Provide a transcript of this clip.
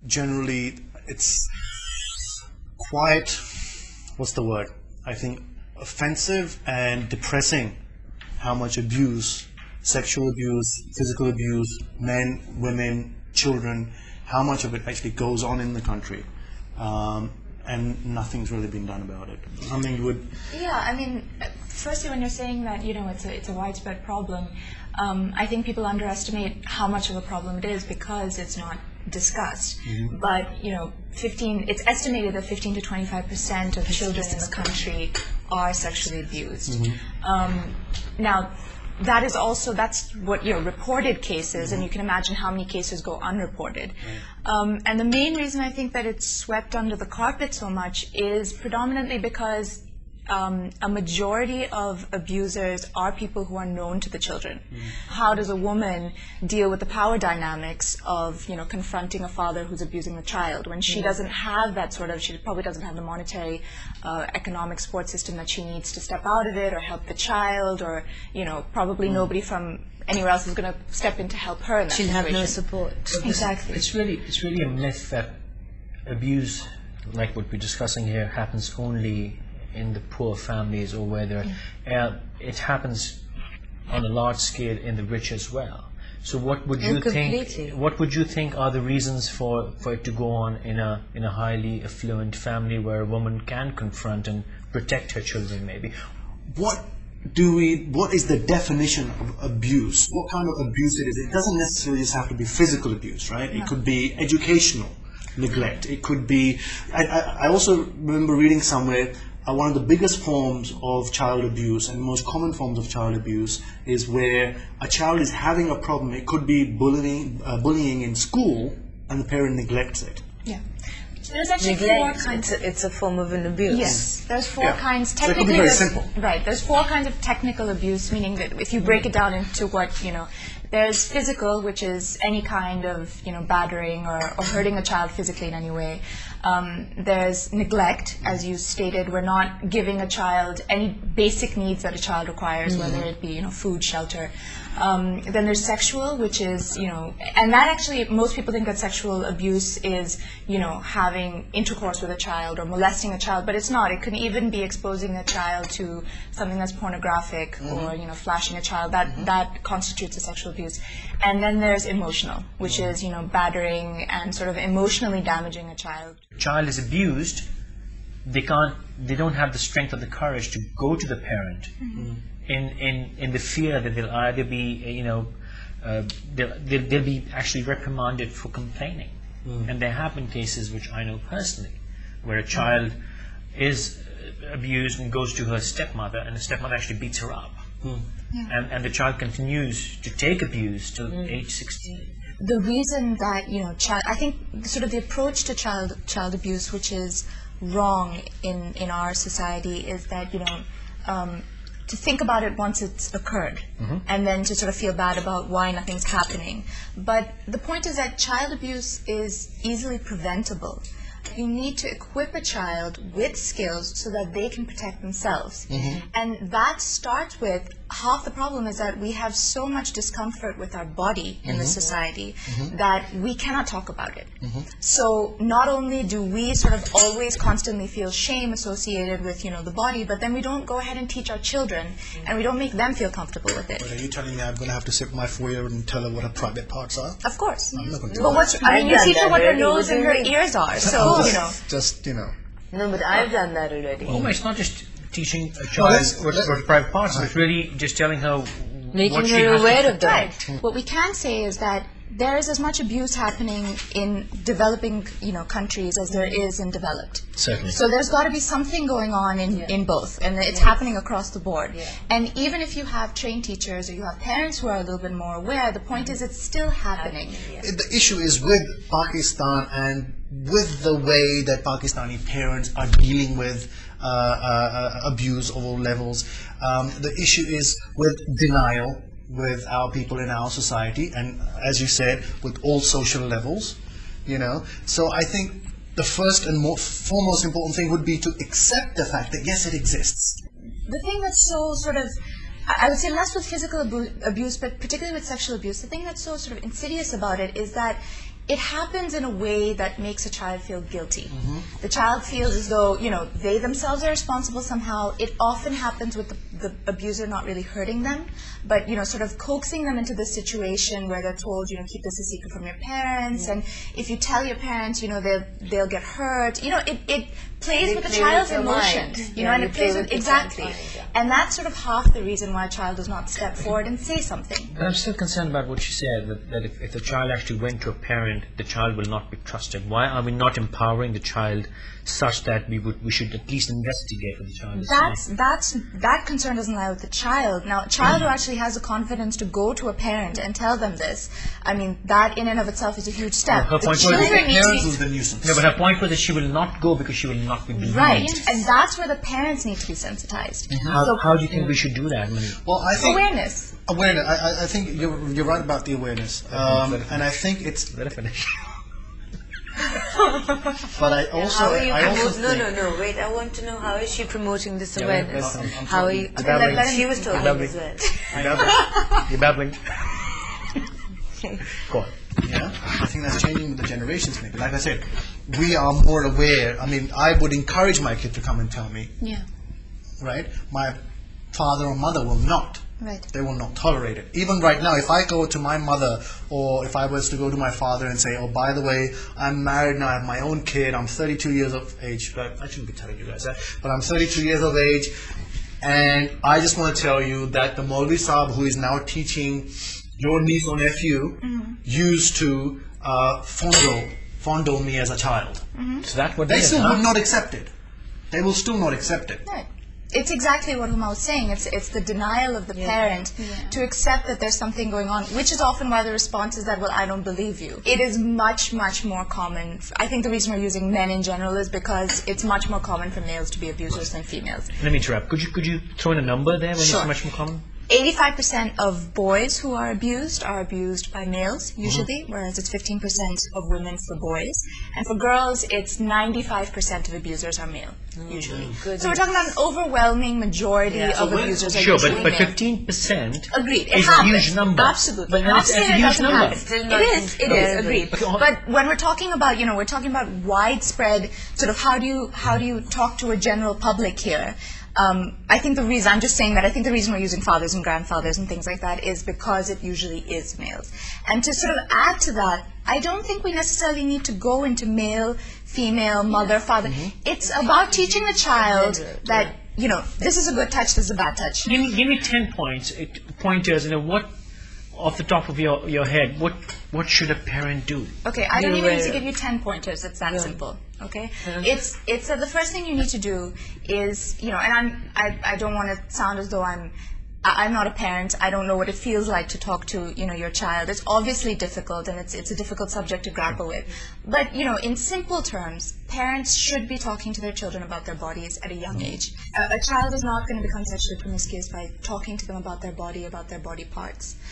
generally it's quite, what's the word? I think offensive and depressing how much abuse, sexual abuse, physical abuse, men, women, children, how much of it actually goes on in the country. And nothing's really been done about it. Something you would... Yeah, I mean, firstly, when you're saying that, it's a widespread problem, I think people underestimate how much of a problem it is because it's not discussed. Mm-hmm. But, it's estimated that 15 to 25% of children in the country are sexually abused. Mm-hmm. Now, that's what reported cases, and you can imagine how many cases go unreported. And the main reason I think that it's swept under the carpet so much is predominantly because a majority of abusers are people who are known to the children. How does a woman deal with the power dynamics of confronting a father who's abusing the child when she doesn't have that she probably doesn't have the monetary economic support system that she needs to step out of it or help the child, or probably nobody from anywhere else is going to step in to help her in that She'll situation. have no support. Exactly. It's really a myth that abuse, like what we're discussing here, happens only in the poor families or where it happens on a large scale in the rich as well. So what would you think? What would you think are the reasons for it to go on in a highly affluent family where a woman can confront and protect her children? Maybe. What is the definition of abuse? What kind of abuse it is? It doesn't necessarily just have to be physical abuse, right? It could be educational neglect. It could be. I also remember reading somewhere. One of the biggest forms of child abuse and the most common forms of child abuse is where a child is having a problem. It could be bullying in school, and the parent neglects it. Yeah. There's actually Neglect, four kinds. it's a form of an abuse. Yes, there's four kinds. So it could be very simple. Right, there's four kinds of technical abuse, meaning that if you break it down into what, there's physical, which is any kind of, battering or hurting a child physically in any way. There's neglect, as you stated. We're not giving a child any basic needs that a child requires, whether it be, food, shelter. Then there's sexual, which is, and that actually, most people think that sexual abuse is, having intercourse with a child or molesting a child, but it's not. It can even be exposing a child to something that's pornographic or, flashing a child. That constitutes a sexual abuse. And then there's emotional, which is, battering and sort of emotionally damaging a child. Child is abused, they don't have the strength or the courage to go to the parent in the fear that they'll either be they'll be actually reprimanded for complaining. And there have been cases, which I know personally, where a child is abused and goes to her stepmother, and the stepmother actually beats her up. And the child continues to take abuse till age 16. The reason that, I think sort of the approach to child abuse, which is wrong in our society, is that, to think about it once it's occurred, and then to sort of feel bad about why nothing's happening. But the point is that child abuse is easily preventable. You need to equip a child with skills so that they can protect themselves. And that starts with, half the problem is that we have so much discomfort with our body in the society that we cannot talk about it. So not only do we sort of always constantly feel shame associated with, the body, but then we don't go ahead and teach our children, and we don't make them feel comfortable with it. But are you telling me I'm going to have to sit with my 4-year-old and tell her what her private parts are? Of course. I'm not going to do But that. you teach her what her nose and her ears are, so, Just, No, but I've done that already. Oh, it's not just teaching a child what private parts are. It's really just telling her Making what she her has aware to of that. Right. What we can say is that there is as much abuse happening in developing, countries as there is in developed. Certainly. So there's got to be something going on in both, and it's happening across the board. And even if you have trained teachers or you have parents who are a little bit more aware, the point is it's still happening. The issue is with Pakistan and with the way that Pakistani parents are dealing with abuse of all levels. The issue is with denial with our people in our society, and as you said, with all social levels, So I think the first and foremost important thing would be to accept the fact that yes, it exists. The thing that's so sort of, I would say less with physical abuse, but particularly with sexual abuse, the thing that's so sort of insidious about it is that it happens in a way that makes a child feel guilty. The child feels as though, they themselves are responsible somehow. It often happens with the abuser not really hurting them, but, sort of coaxing them into this situation where they're told, keep this a secret from your parents, and if you tell your parents, they'll get hurt. It plays with the child's emotions, and it plays with, exactly. And that's sort of half the reason why a child does not step forward and say something. But I'm still concerned about what you said, that if the child actually went to a parent, the child will not be trusted. Why are we not empowering the child such that we should at least investigate what the child is saying? That concern doesn't lie with the child. Now, a child who actually has the confidence to go to a parent and tell them this, that in and of itself is a huge step. Her The point was children The need to parents be- is the nuisance. No, but her point was that she will not go because she will not be believed. Right, and that's where the parents need to be sensitized. How do you think we should do that? Well, I think Awareness. awareness. I think you're right about the awareness, and I think it's. Let her finish. But I also, How are you I also promoting? think, No. Wait, I want to know how is she promoting this Yeah, awareness? I'm How are you? babbling. She was talking babbling. as well. You're babbling. Go on. Yeah, I think that's changing with the generations maybe. Like I said, we are more aware. I would encourage my kid to come and tell me, Yeah, right? My father or mother will not. right. They will not tolerate it. Even right now, if I go to my mother or if I was to go to my father and say, oh, by the way, I'm married now, I have my own kid, I'm 32 years of age, but I shouldn't be telling you guys that, but I'm 32 years of age, and I just want to tell you that the Maulvi Saab, who is now teaching your niece or nephew, used to fondle me as a child. So that's what They they still are. would not accept it. They will still not accept it. Right. It's exactly what Huma was saying. It's the denial of the parent to accept that there's something going on, which is often why the response is that, well, I don't believe you. It is much, much more common. I think the reason we're using men in general is because it's much more common for males to be abusers than females. Let me interrupt. Could you throw in a number there when you Sure. say much more common? 85% of boys who are abused by males, usually, whereas it's 15% of women for boys. And for girls, it's 95% of abusers are male, usually. So we're talking about an overwhelming majority of abusers are Sure, usually but male. 15% Agreed. It is a happens. huge number. Absolutely. But Not that's saying a it huge doesn't number. happen. Still It not is, agreed. Okay, But when we're talking about, we're talking about widespread, sort of how do you talk to a general public here? I think the reason, I'm just saying that I think the reason we're using fathers and grandfathers and things like that is because it usually is males. And to sort of add to that, I don't think we necessarily need to go into male, female, mother, father. It's about teaching the child that, this is a good touch, this is a bad touch. Give me 10 pointers. What, off the top of your head, what should a parent do? Okay, I don't even need to give you 10 pointers. It's that simple. Okay, it's the first thing you need to do is and I don't want to sound as though I'm not a parent. I don't know what it feels like to talk to your child. It's obviously difficult, and it's a difficult subject to grapple with. But in simple terms, parents should be talking to their children about their bodies at a young age. A child is not going to become sexually promiscuous by talking to them about their body parts.